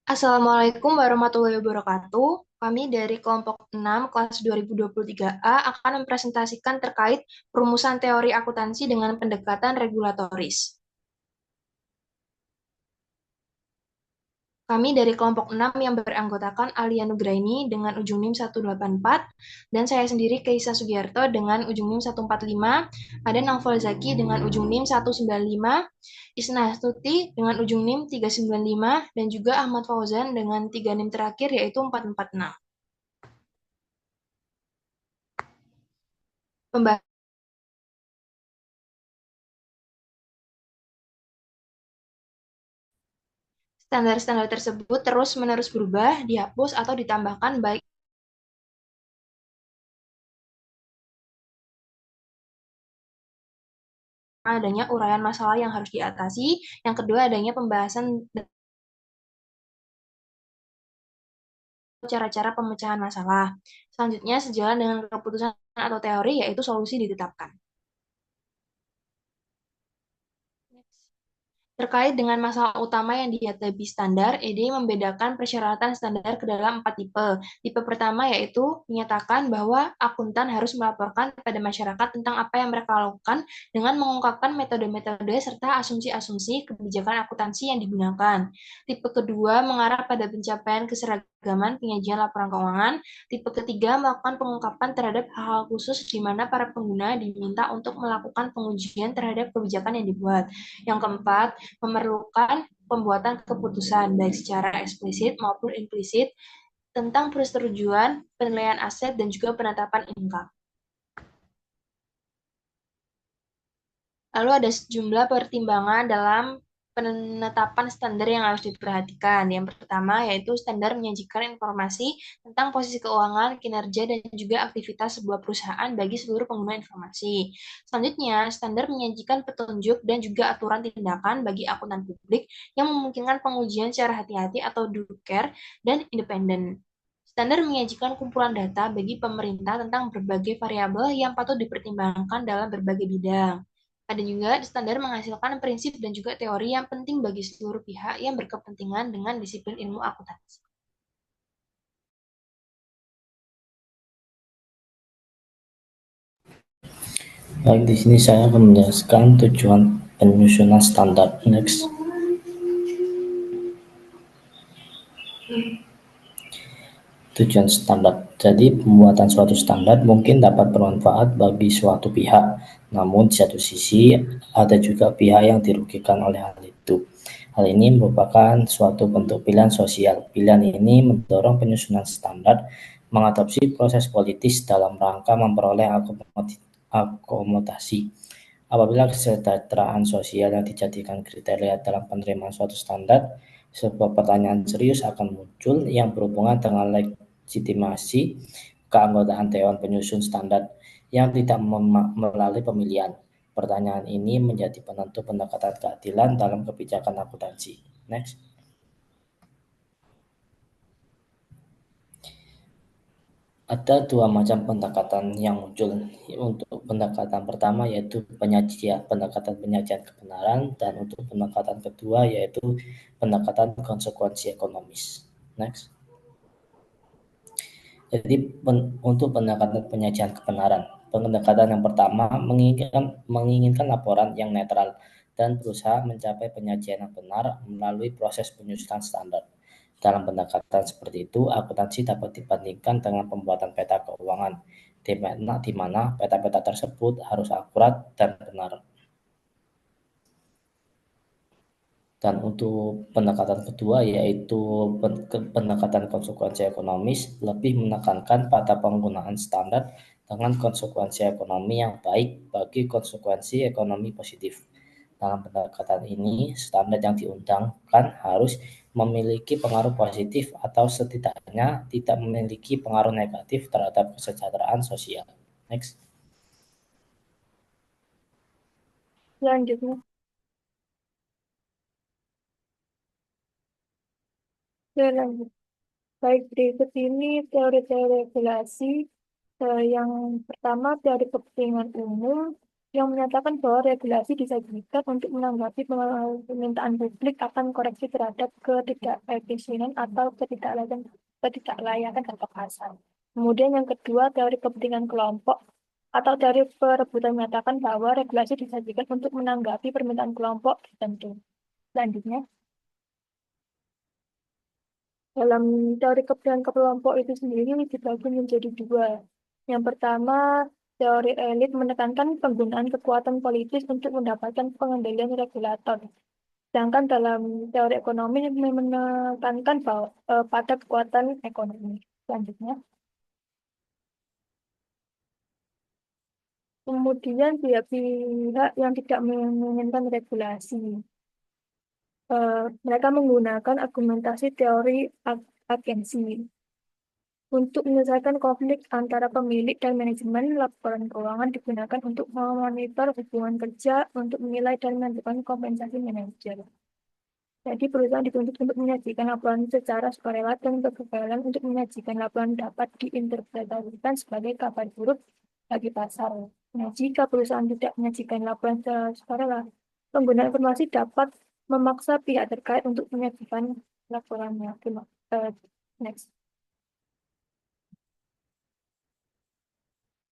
Assalamualaikum warahmatullahi wabarakatuh. Kami dari kelompok 6 kelas 2023A akan mempresentasikan terkait perumusan teori akuntansi dengan pendekatan regulatoris. Kami dari kelompok 6 yang beranggotakan Alia Nugraini dengan ujung NIM 184 dan saya sendiri Keisa Sugiarto dengan ujung NIM 145, ada Naufal Zaki dengan ujung NIM 195, Isna Astuti dengan ujung NIM 395 dan juga Ahmad Fauzan dengan 3 NIM terakhir yaitu 446. Pembahasan standar-standar tersebut terus-menerus berubah, dihapus, atau ditambahkan baik adanya uraian masalah yang harus diatasi, yang kedua adanya pembahasan cara-cara pemecahan masalah. Selanjutnya, sejalan dengan keputusan atau teori, yaitu solusi ditetapkan. Terkait dengan masalah utama yang dihadapi standar, ED membedakan persyaratan standar ke dalam 4 tipe. Tipe pertama yaitu menyatakan bahwa akuntan harus melaporkan kepada masyarakat tentang apa yang mereka lakukan dengan mengungkapkan metode-metode serta asumsi-asumsi kebijakan akuntansi yang digunakan. Tipe kedua mengarah pada pencapaian keseragaman penyajian laporan keuangan. Tipe ketiga melakukan pengungkapan terhadap hal-hal khusus di mana para pengguna diminta untuk melakukan pengujian terhadap kebijakan yang dibuat. Yang keempat, memerlukan pembuatan keputusan baik secara eksplisit maupun implisit tentang persetujuan, penilaian aset, dan juga penetapan income. Lalu ada sejumlah pertimbangan dalam penetapan standar yang harus diperhatikan. Yang pertama yaitu standar menyajikan informasi tentang posisi keuangan, kinerja, dan juga aktivitas sebuah perusahaan bagi seluruh pengguna informasi. Selanjutnya, standar menyajikan petunjuk dan juga aturan tindakan bagi akuntan publik yang memungkinkan pengujian secara hati-hati atau duker dan independen. Standar menyajikan kumpulan data bagi pemerintah tentang berbagai variabel yang patut dipertimbangkan dalam berbagai bidang. Ada juga standar menghasilkan prinsip dan juga teori yang penting bagi seluruh pihak yang berkepentingan dengan disiplin ilmu akuntansi. Baik, di sini saya akan menjelaskan tujuan penyusunan standar. Next. Tujuan standar. Jadi, pembuatan suatu standar mungkin dapat bermanfaat bagi suatu pihak, namun di satu sisi ada juga pihak yang dirugikan oleh hal itu. Hal ini merupakan suatu bentuk pilihan sosial. Pilihan ini mendorong penyusunan standar, mengadopsi proses politis dalam rangka memperoleh akomodasi. Apabila kesejahteraan sosial yang dijadikan kriteria dalam penerimaan suatu standar, sebuah pertanyaan serius akan muncul yang berhubungan dengan legitimasi keanggotaan Dewan Penyusun Standar yang tidak melalui pemilihan. Pertanyaan ini menjadi penentu pendekatan keadilan dalam kebijakan akuntansi. Next. Ada dua macam pendekatan yang muncul. Untuk pendekatan pertama yaitu pendekatan penyajian kebenaran, dan untuk pendekatan kedua yaitu pendekatan konsekuensi ekonomis. Next. Jadi untuk pendekatan penyajian kebenaran, pendekatan yang pertama menginginkan laporan yang netral dan berusaha mencapai penyajian yang benar melalui proses penyusunan standar. Dalam pendekatan seperti itu, akuntansi dapat dibandingkan dengan pembuatan peta keuangan, di mana peta-peta tersebut harus akurat dan benar. Dan untuk pendekatan kedua yaitu pendekatan konsekuensi ekonomis, lebih menekankan pada penggunaan standar dengan konsekuensi ekonomi yang baik bagi konsekuensi ekonomi positif. Dalam pendekatan ini, standar yang diundangkan harus memiliki pengaruh positif atau setidaknya tidak memiliki pengaruh negatif terhadap kesejahteraan sosial. Next. Selanjutnya, lanjut. Baik, berikut ini teori-teori regulasi. Yang pertama, teori kepentingan umum, yang menyatakan bahwa regulasi disajikan untuk menanggapi permintaan publik akan koreksi terhadap ketidakefisienan atau ketidaklayakan data pasar. Kemudian yang kedua, teori kepentingan kelompok atau teori perebutan menyatakan bahwa regulasi disajikan untuk menanggapi permintaan kelompok tertentu. Selanjutnya, dalam teori kepentingan kelompok itu sendiri dibagi menjadi dua. Yang pertama, teori elit menekankan penggunaan kekuatan politis untuk mendapatkan pengendalian regulator. Sedangkan dalam teori ekonomi menekankan bahwa, pada kekuatan ekonomi. Selanjutnya, kemudian pihak-pihak yang tidak menginginkan regulasi. Mereka menggunakan argumentasi teori agensi. Untuk menyelesaikan konflik antara pemilik dan manajemen, laporan keuangan digunakan untuk memonitor hubungan kerja, untuk menilai dan menentukan kompensasi manajer. Jadi perusahaan dituntut untuk menyajikan laporan secara sukarela dan kegagalan untuk menyajikan laporan dapat diinterpretasikan sebagai kabar buruk bagi pasar. Nah, jika perusahaan tidak menyajikan laporan secara sukarela, pengguna informasi dapat memaksa pihak terkait untuk menyajikan laporannya. Next.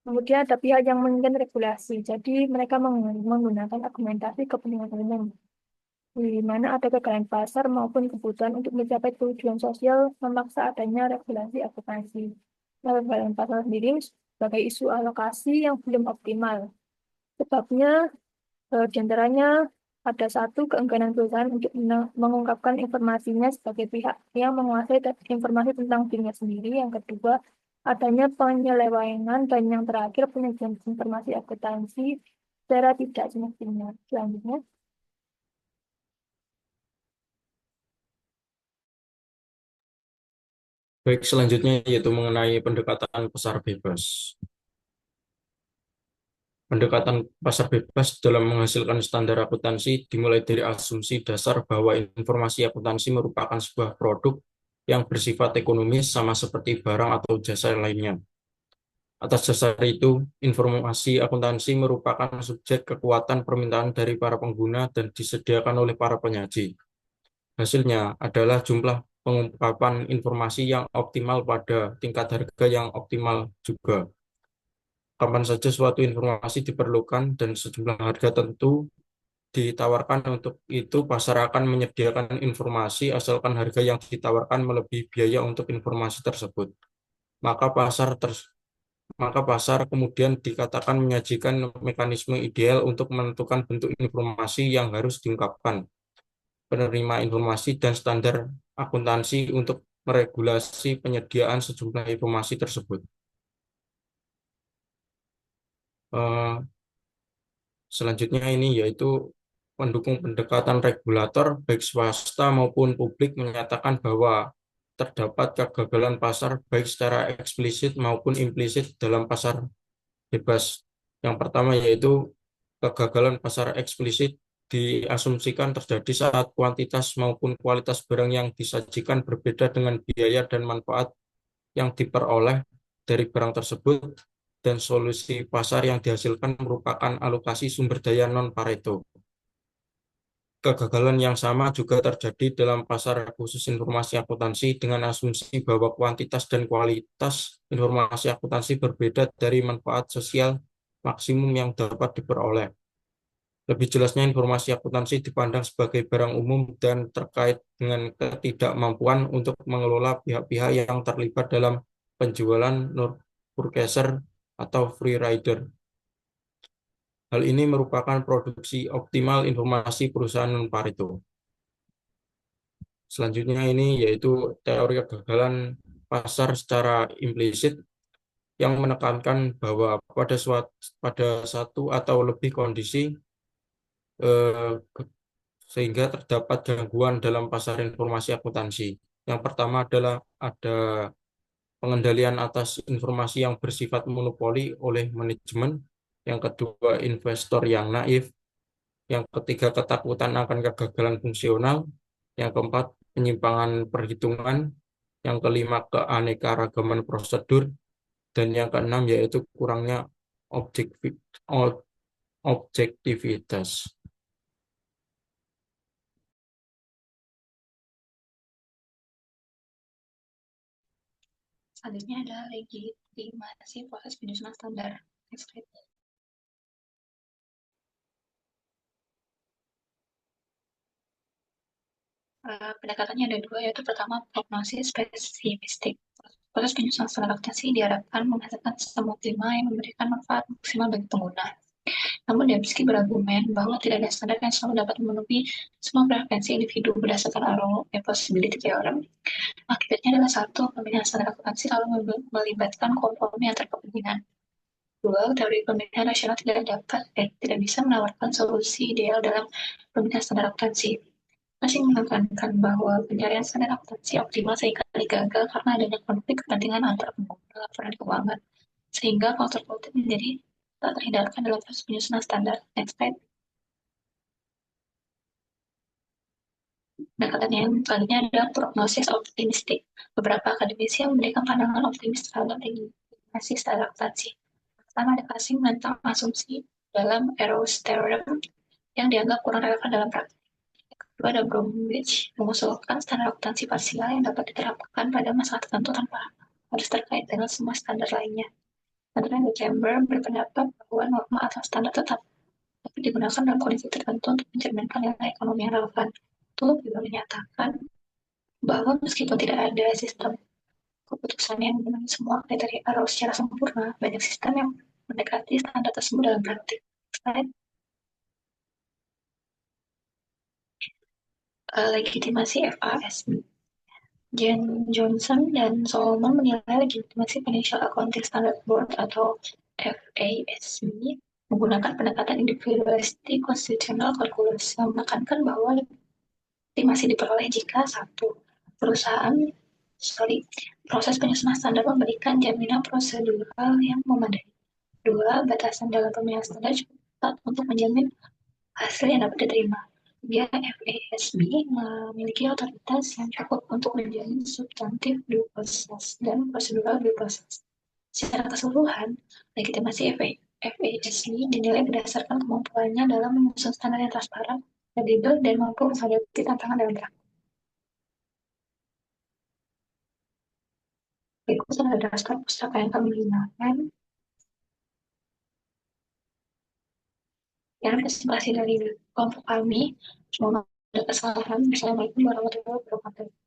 Kemudian ada pihak yang menginginkan regulasi. Jadi mereka menggunakan argumentasi kepentingan umum, di mana ada kegagalan pasar maupun kebutuhan untuk mencapai tujuan sosial memaksa adanya regulasi akuntansi. Nah, kegagalan pasar sendiri sebagai isu alokasi yang belum optimal. Sebabnya di antaranya ada satu, keengganan perusahaan untuk mengungkapkan informasinya sebagai pihak yang menguasai informasi tentang dirinya sendiri. Yang kedua, adanya penyelewengan, dan yang terakhir penyajian informasi akuntansi secara tidak semestinya. Selanjutnya, Baik, selanjutnya yaitu mengenai pendekatan pasar bebas. Pendekatan pasar bebas dalam menghasilkan standar akuntansi dimulai dari asumsi dasar bahwa informasi akuntansi merupakan sebuah produk yang bersifat ekonomis sama seperti barang atau jasa lainnya. Atas dasar itu, informasi akuntansi merupakan subjek kekuatan permintaan dari para pengguna dan disediakan oleh para penyaji. Hasilnya adalah jumlah pengungkapan informasi yang optimal pada tingkat harga yang optimal juga. Kapan saja suatu informasi diperlukan dan sejumlah harga tentu ditawarkan, untuk itu pasar akan menyediakan informasi asalkan harga yang ditawarkan melebihi biaya untuk informasi tersebut. Maka pasar kemudian dikatakan menyajikan mekanisme ideal untuk menentukan bentuk informasi yang harus diungkapkan, penerima informasi, dan standar akuntansi untuk meregulasi penyediaan sejumlah informasi tersebut. Eh, Selanjutnya ini yaitu pendukung pendekatan regulator baik swasta maupun publik menyatakan bahwa terdapat kegagalan pasar baik secara eksplisit maupun implisit dalam pasar bebas. Yang pertama yaitu kegagalan pasar eksplisit diasumsikan terjadi saat kuantitas maupun kualitas barang yang disajikan berbeda dengan biaya dan manfaat yang diperoleh dari barang tersebut, dan solusi pasar yang dihasilkan merupakan alokasi sumber daya non-Pareto. Kegagalan yang sama juga terjadi dalam pasar khusus informasi akuntansi dengan asumsi bahwa kuantitas dan kualitas informasi akuntansi berbeda dari manfaat sosial maksimum yang dapat diperoleh. Lebih jelasnya, informasi akuntansi dipandang sebagai barang umum dan terkait dengan ketidakmampuan untuk mengelola pihak-pihak yang terlibat dalam penjualan purchaser atau free rider. Hal ini merupakan produksi optimal informasi perusahaan non-Pareto. Selanjutnya ini yaitu teori kegagalan pasar secara implisit yang menekankan bahwa pada satu atau lebih kondisi eh, sehingga terdapat gangguan dalam pasar informasi akuntansi. Yang pertama adalah ada pengendalian atas informasi yang bersifat monopoli oleh manajemen. Yang kedua, investor yang naif. Yang ketiga, ketakutan akan kegagalan fungsional. Yang keempat, penyimpangan perhitungan. Yang kelima, keanekaragaman prosedur. Dan yang keenam yaitu kurangnya objektivitas. Selanjutnya adalah legitimasi proses penyusunan standar. Next slide. Pendekatannya ada dua, yaitu pertama prognosis pesimistik. Proses penyusunan standar akuntansi diharapkan menghasilkan sistem optimal yang memberikan manfaat maksimal bagi pengguna. Namun Dembski berargumen bahwa tidak ada standar yang selalu dapat memenuhi semua preferensi individu berdasarkan Arrow Possibility Theorem. Akibatnya adalah satu, pemilihan standar akuntansi lalu melibatkan kompromi antar kepentingan. Dua, teori pemilihan rasional tidak bisa menawarkan solusi ideal dalam pemilihan standar akuntansi. Masih menekankan bahwa pencarian standar akuntansi optimal seringkali gagal karena adanya konflik kepentingan antara pengguna laporan keuangan, sehingga faktor politik menjadi tak terhindarkan dalam proses penyusunan standar. Next slide. Pendekatan yang selanjutnya adalah prognosis optimistik. Beberapa akademisi yang memberikan pandangan optimis terhadap legitimasi standar akuntansi. Pertama, ada Casing tentang asumsi dalam Arrow's Theorem yang dianggap kurang relevan dalam praktik. Kedua, ada Bromwich mengusulkan standar akuntansi parsial yang dapat diterapkan pada masalah tertentu tanpa harus terkait dengan semua standar lainnya. Selanjutnya, The Chamber berpendapat bahwa norma atau standar tetap dapat digunakan dalam kondisi tertentu untuk mencerminkan nilai ekonomi yang relevan. Tuluk juga menyatakan bahwa meskipun tidak ada sistem keputusan yang memenuhi semua kriteria Arrow secara sempurna, banyak sistem yang mendekati standar tersebut dalam praktik. Slide. Legitimasi FASB. Jen Johnson dan Solomon menilai legitimasi Financial Accounting Standard Board atau FASB menggunakan pendekatan individualistik constitutional calculus yang menekankan bahwa legitimasi diperoleh jika satu, proses penyusunan standar memberikan jaminan prosedural yang memadai. Dua, batasan dalam pemilihan standar cukup ketat untuk menjamin hasil yang dapat diterima. Tiga, FASB memiliki otoritas yang cukup untuk menjamin substantif due process dan prosedural due process. Secara keseluruhan, legitimasi FASB dinilai berdasarkan kemampuannya dalam menyusun standar yang transparan, kredibel, dan mampu menghadapi tantangan dalam praktik. Berikut adalah daftar pustaka yang kami gunakan. Yang presentasi dari kelompok kami. Semoga ada kesalahan. Assalamualaikum warahmatullahi wabarakatuh.